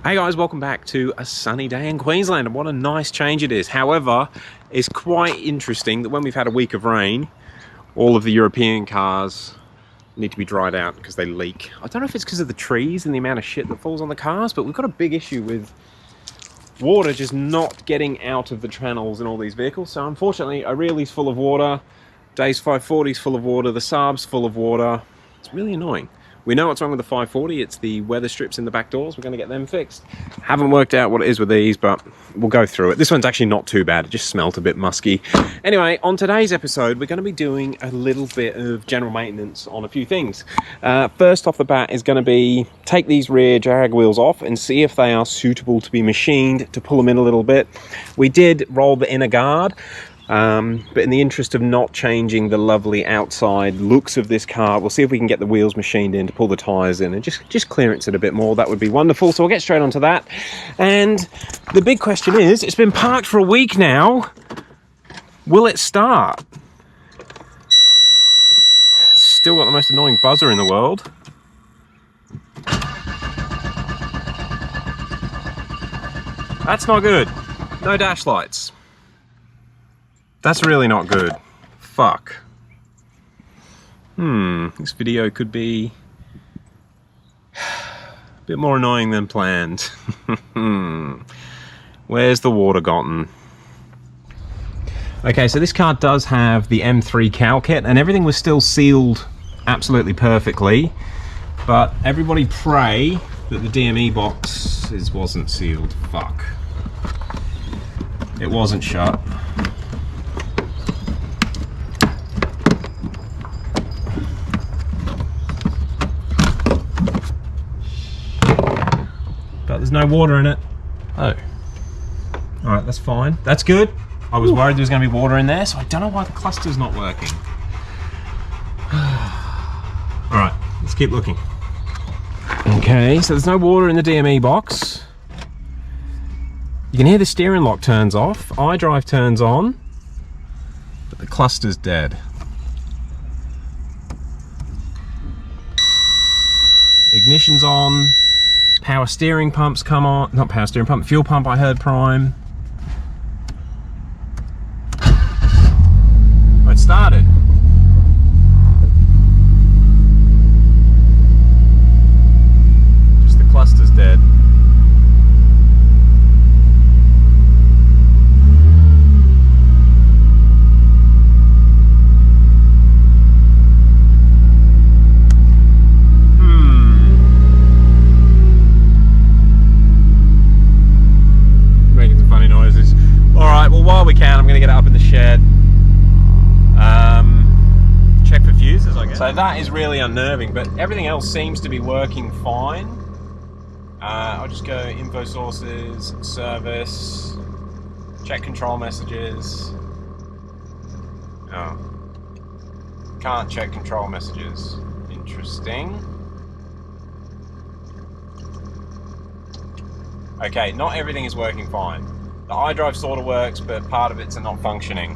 Hey guys, welcome back to a sunny day in Queensland, and what a nice change it is. However, it's quite interesting that when we've had a week of rain, all of the European cars need to be dried out because they leak. I don't know if it's because of the trees and the amount of shit that falls on the cars, but we've got a big issue with water just not getting out of the channels in all these vehicles. So unfortunately, Aureli's full of water, Dave's 540's full of water, the Saab's full of water. It's really annoying. We know what's wrong with the 540, it's the weather strips in the back doors. We're going to get them fixed. Haven't worked out what it is with these, but we'll go through it. This one's actually not too bad, it just smelt a bit musky. Anyway, on today's episode, we're going to be doing a little bit of general maintenance on a few things. First off the bat is going to be take these rear Jag wheels off and see if they are suitable to be machined to pull them in a little bit. We did roll the inner guard. But in the interest of not changing the lovely outside looks of this car, we'll see if we can get the wheels machined in to pull the tyres in and just clearance it a bit more. That would be wonderful. So we'll get straight onto that. And the big question is, it's been parked for a week now. Will it start? It's still got the most annoying buzzer in the world. That's not good. No dash lights. That's really not good. Fuck. This video could be a bit more annoying than planned. Where's the water gotten? Okay, so this car does have the M3 cowl kit, and everything was still sealed absolutely perfectly, but everybody pray that the DME box wasn't sealed. Fuck. It wasn't shut. But there's no water in it. Oh. Alright, that's fine. That's good. I was worried there was going to be water in there, so I don't know why the cluster's not working. Alright, let's keep looking. Okay, so there's no water in the DME box. You can hear the steering lock turns off, iDrive turns on, but the cluster's dead. Ignition's on. Power steering pumps come on, not power steering pump, fuel pump I heard prime. Oh, it started. Just the cluster's dead. While we can, I'm going to get it up in the shed. Check for fuses, I guess. So that is really unnerving, but everything else seems to be working fine. I'll just go info sources, service, check control messages. Oh, can't check control messages. Interesting. Okay, not everything is working fine. The iDrive sort of works, but part of it's not functioning.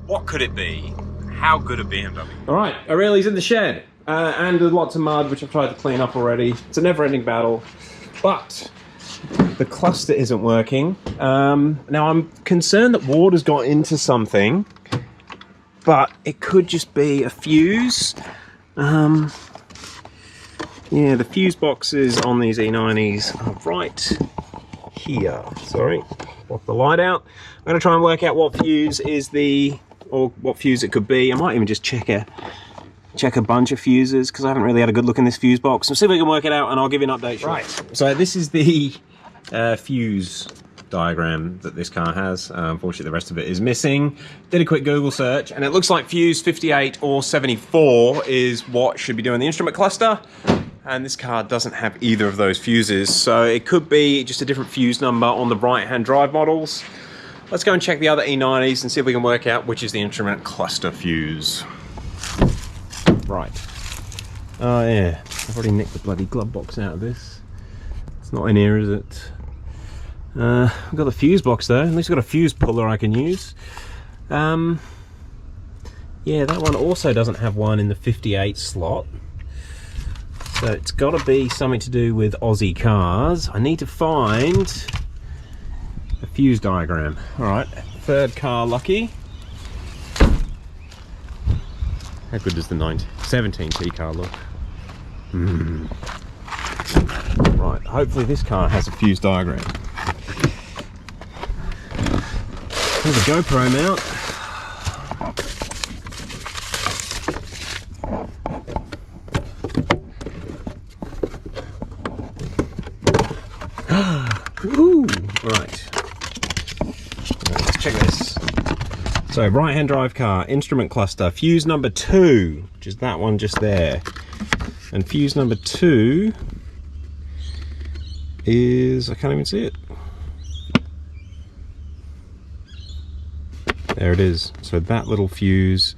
What could it be? How good a BMW? Alright, Aureli's in the shed. And with lots of mud, which I've tried to clean up already. It's a never-ending battle. But the cluster isn't working. Now I'm concerned that water's got into something, but it could just be a fuse. Yeah, the fuse boxes on these E90s are right here. Sorry, pop the light out. I'm going to try and work out what fuse is or what fuse it could be. I might even just check a bunch of fuses because I haven't really had a good look in this fuse box. So see if we can work it out, and I'll give you an update. Right. So this is the fuse diagram that this car has. Unfortunately, the rest of it is missing. Did a quick Google search, and it looks like fuse 58 or 74 is what should be doing the instrument cluster. And this car doesn't have either of those fuses, so it could be just a different fuse number on the right-hand drive models. Let's go and check the other E90s and see if we can work out which is the instrument cluster fuse. Right. Oh yeah, I've already nicked the bloody glove box out of this. It's not in here, is it? I've got the fuse box though, at least I've got a fuse puller I can use. Yeah, that one also doesn't have one in the 58 slot. So it's got to be something to do with Aussie cars. I need to find a fuse diagram. All right, third car lucky. How good does the 17T car look? Right, hopefully this car has a fuse diagram. Here's a GoPro mount. Ooh, right. Let's check this. So, right-hand drive car, instrument cluster, fuse number 2, which is that one just there. And fuse number 2 is, I can't even see it. There it is. So that little fuse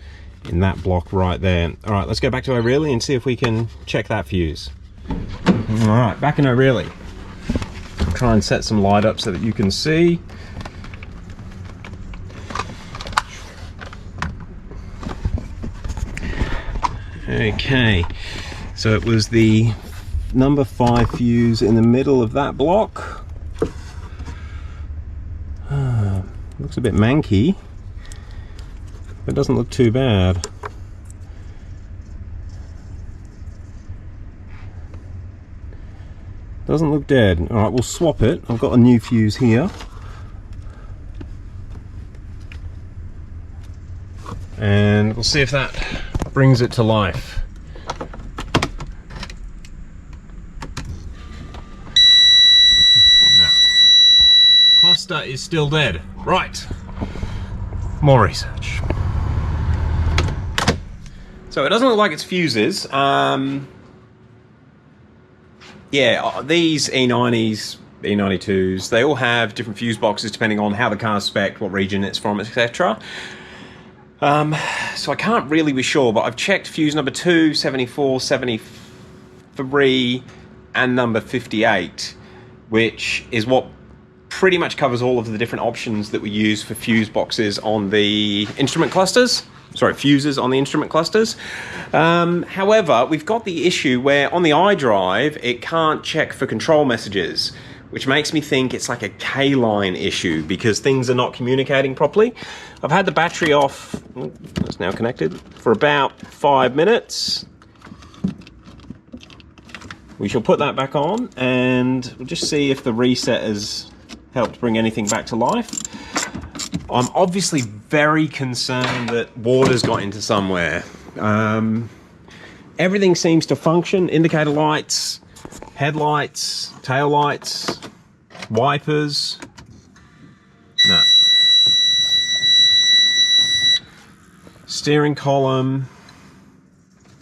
in that block right there. All right, let's go back to O'Reilly and see if we can check that fuse. All right, back in O'Reilly. Try and set some light up so that you can see. Okay, so it was the number 5 fuse in the middle of that block. Looks a bit manky, but doesn't look too bad. Doesn't look dead. All right, we'll swap it. I've got a new fuse here. And we'll see if that brings it to life. No. Cluster is still dead. Right. More research. So it doesn't look like it's fuses. Yeah, these E90s, E92s, they all have different fuse boxes depending on how the car's spec'd, what region it's from, etc. So I can't really be sure, but I've checked fuse number 2, 74, 73, and number 58, which is what pretty much covers all of the different options that we use for fuse boxes on the instrument clusters. Sorry, fuses on the instrument clusters. However, we've got the issue where on the iDrive, it can't check for control messages, which makes me think it's like a K-line issue because things are not communicating properly. I've had the battery off, it's now connected, for about 5 minutes. We shall put that back on and we'll just see if the reset has helped bring anything back to life. I'm obviously very concerned that water's got into somewhere. Everything seems to function. Indicator lights, headlights, tail lights, wipers. No. Steering column.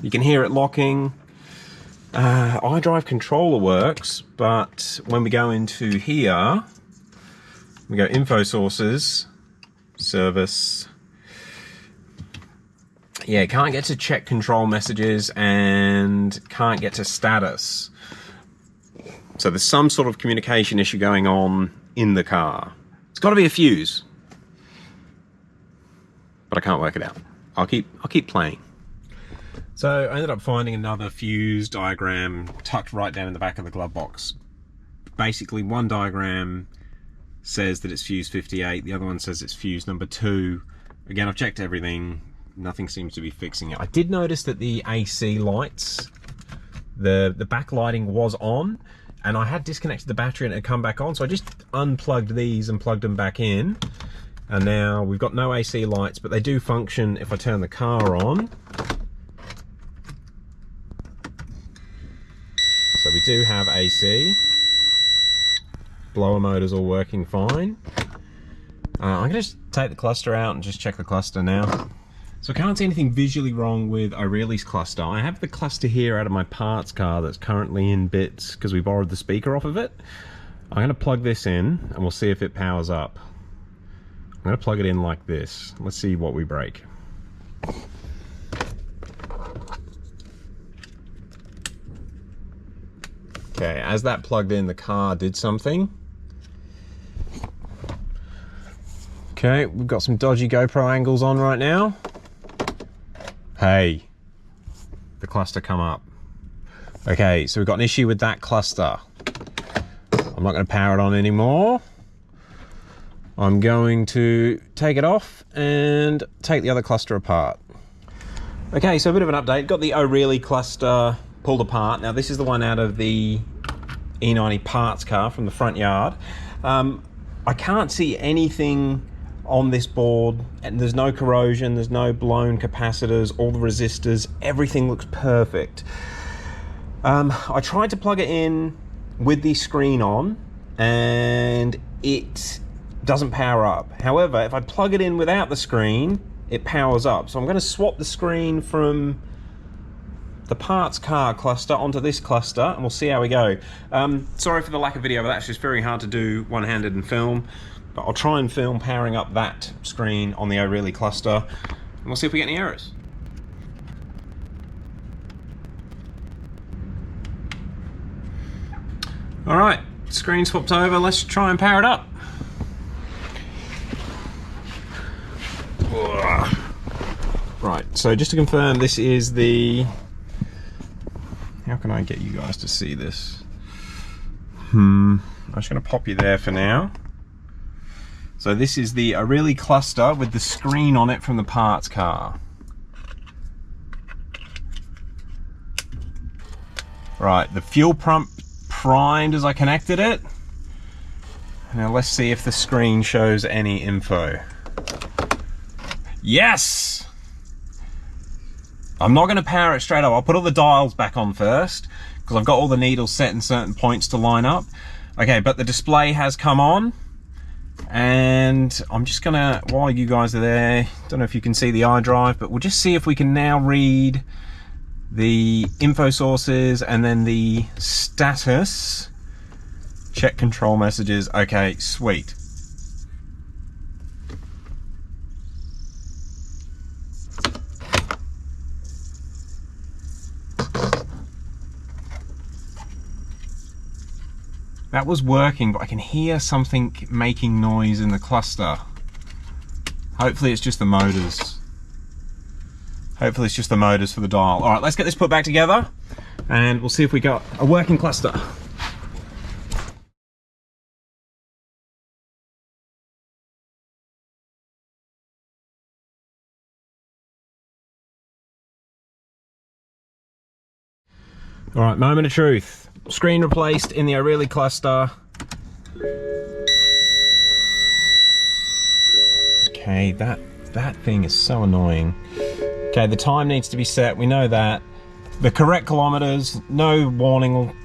You can hear it locking. iDrive controller works, but when we go into here, we go info sources, service. Yeah, can't get to check control messages and can't get to status. So there's some sort of communication issue going on in the car. It's got to be a fuse, but I can't work it out. I'll keep playing. So I ended up finding another fuse diagram tucked right down in the back of the glove box. Basically, one diagram says that it's fuse 58, the other one says it's fuse number 2. Again, I've checked everything, nothing seems to be fixing it. I did notice that the AC lights, the backlighting was on, and I had disconnected the battery and it had come back on, so I just unplugged these and plugged them back in, and now we've got no AC lights, but they do function if I turn the car on. So we do have AC. Blower motor's all working fine. I'm going to just take the cluster out and just check the cluster now. So I can't see anything visually wrong with O'Reilly's cluster. I have the cluster here out of my parts car that's currently in bits because we borrowed the speaker off of it. I'm going to plug this in and we'll see if it powers up. I'm going to plug it in like this. Let's see what we break. Okay, as that plugged in, the car did something. Okay, we've got some dodgy GoPro angles on right now. Hey, the cluster come up. Okay, so we've got an issue with that cluster. I'm not going to power it on anymore. I'm going to take it off and take the other cluster apart. Okay, so a bit of an update. Got the O'Reilly cluster pulled apart. Now this is the one out of the E90 parts car from the front yard. I can't see anything on this board, and there's no corrosion, there's no blown capacitors, all the resistors, everything looks perfect. I tried to plug it in with the screen on and it doesn't power up. However, if I plug it in without the screen, it powers up. So I'm going to swap the screen from the parts car cluster onto this cluster and we'll see how we go. Sorry for the lack of video, but that's just very hard to do one-handed and film. But I'll try and film powering up that screen on the O'Reilly cluster and we'll see if we get any errors. All right, screen swapped over, let's try and power it up. Right, so just to confirm, this is the... How can I get you guys to see this? I'm just going to pop you there for now. So this is the O'Reilly cluster with the screen on it from the parts car. Right, the fuel pump primed as I connected it. Now let's see if the screen shows any info. Yes! I'm not going to power it straight up. I'll put all the dials back on first because I've got all the needles set in certain points to line up. Okay, but the display has come on and I'm just gonna, while you guys are there, don't know if you can see the iDrive, but we'll just see if we can now read the info sources and then the status. Check control messages. Okay, sweet. That was working, but I can hear something making noise in the cluster. Hopefully it's just the motors. Hopefully it's just the motors for the dial. All right, let's get this put back together and we'll see if we got a working cluster. All right, moment of truth. Screen replaced in the O'Reilly cluster. Okay, that thing is so annoying. Okay, the time needs to be set, we know that. The correct kilometers, no warning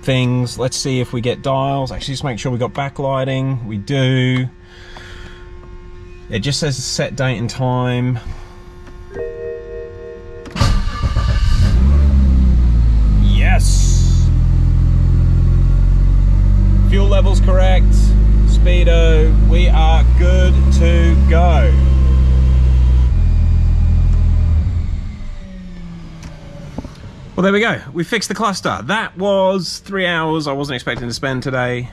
things. Let's see if we get dials. Actually, just make sure we got backlighting. We do. It just says set date and time. Yes! Fuel level's correct. Speedo, we are good to go. Well, there we go. We fixed the cluster. That was 3 hours I wasn't expecting to spend today.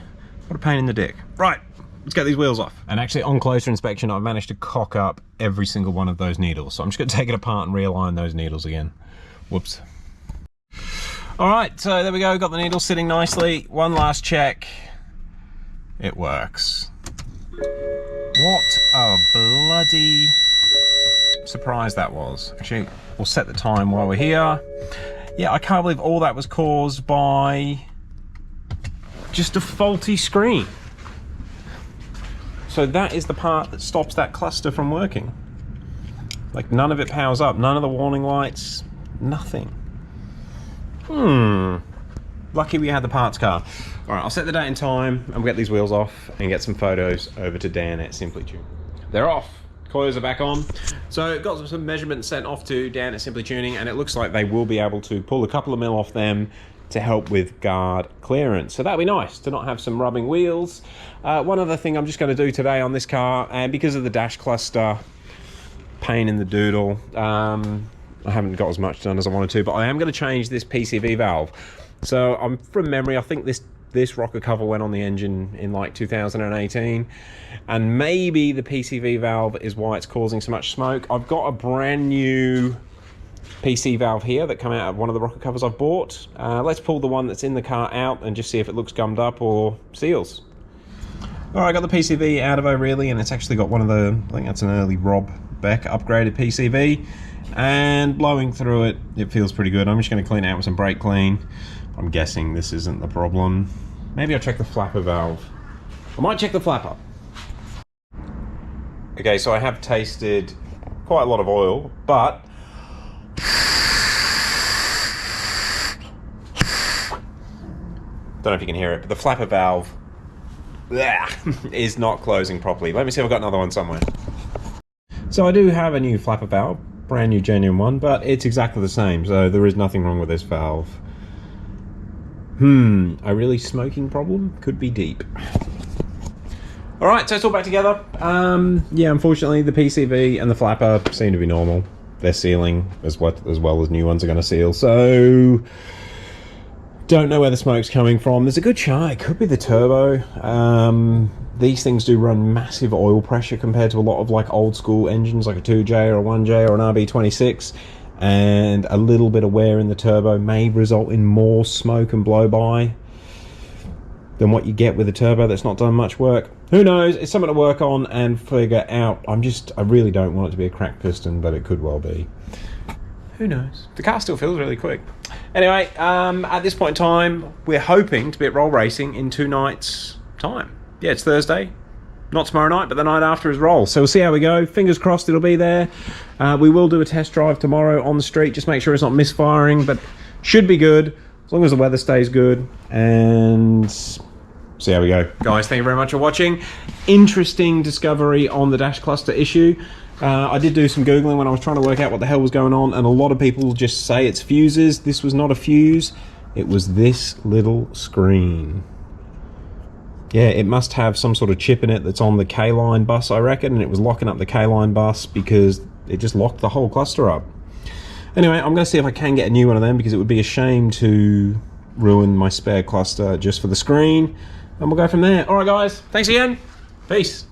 What a pain in the dick. Right, let's get these wheels off. And actually, on closer inspection, I've managed to cock up every single one of those needles. So I'm just going to take it apart and realign those needles again. Whoops. All right, so there we go. Got the needles sitting nicely. One last check. It works. What a bloody surprise that was. Actually, we'll set the time while we're here. Yeah, I can't believe all that was caused by just a faulty screen. So that is the part that stops that cluster from working. Like, none of it powers up, none of the warning lights, nothing. Lucky we had the parts car. All right, I'll set the date and time and we'll get these wheels off and get some photos over to Dan at Simply Tune. They're off. Coils are back on. So got some measurements sent off to Dan at Simply Tuning and it looks like they will be able to pull a couple of mil off them to help with guard clearance. So that'd be nice to not have some rubbing wheels. One other thing I'm just going to do today on this car, and because of the dash cluster, pain in the doodle, I haven't got as much done as I wanted to, but I am going to change this PCV valve. So I'm from memory, I think this rocker cover went on the engine in like 2018, and maybe the PCV valve is why it's causing so much smoke. I've got a brand new PC valve here that come out of one of the rocker covers I've bought. Let's pull the one that's in the car out and just see if it looks gummed up or seals. Alright, I got the PCV out of O'Reilly, and it's actually got one of the, I think that's an early Rob Beck upgraded PCV, and blowing through it, it feels pretty good. I'm just going to clean it out with some brake clean. I'm guessing this isn't the problem. Maybe I'll check the flapper valve. I might check the flapper. Okay, so I have tasted quite a lot of oil, but don't know if you can hear it, but the flapper valve is not closing properly. Let me see if I've got another one somewhere. So I do have a new flapper valve, brand new genuine one, but it's exactly the same, so there is nothing wrong with this valve. A really smoking problem? Could be deep. Alright, so it's all back together. Yeah, unfortunately the PCV and the flapper seem to be normal. They're sealing as well as new ones are going to seal, so don't know where the smoke's coming from. There's a good chance it could be the turbo. These things do run massive oil pressure compared to a lot of like old school engines like a 2J or a 1J or an RB26, and a little bit of wear in the turbo may result in more smoke and blow by than what you get with a turbo that's not done much work. Who knows? It's something to work on and figure out. I really don't want it to be a cracked piston, but it could well be. Who knows? The car still feels really quick. Anyway, at this point in time, we're hoping to be at Roll Racing in 2 nights' time. Yeah, it's Thursday. Not tomorrow night, but the night after is Roll. So we'll see how we go. Fingers crossed it'll be there. We will do a test drive tomorrow on the street. Just make sure it's not misfiring, but should be good as long as the weather stays good. And see how we go. Guys, thank you very much for watching. Interesting discovery on the dash cluster issue. I did do some Googling when I was trying to work out what the hell was going on, and a lot of people just say it's fuses. This was not a fuse. It was this little screen. Yeah, it must have some sort of chip in it that's on the K-line bus, I reckon, and it was locking up the K-line bus because it just locked the whole cluster up. Anyway, I'm going to see if I can get a new one of them, because it would be a shame to ruin my spare cluster just for the screen, and we'll go from there. Alright guys, thanks again. Peace.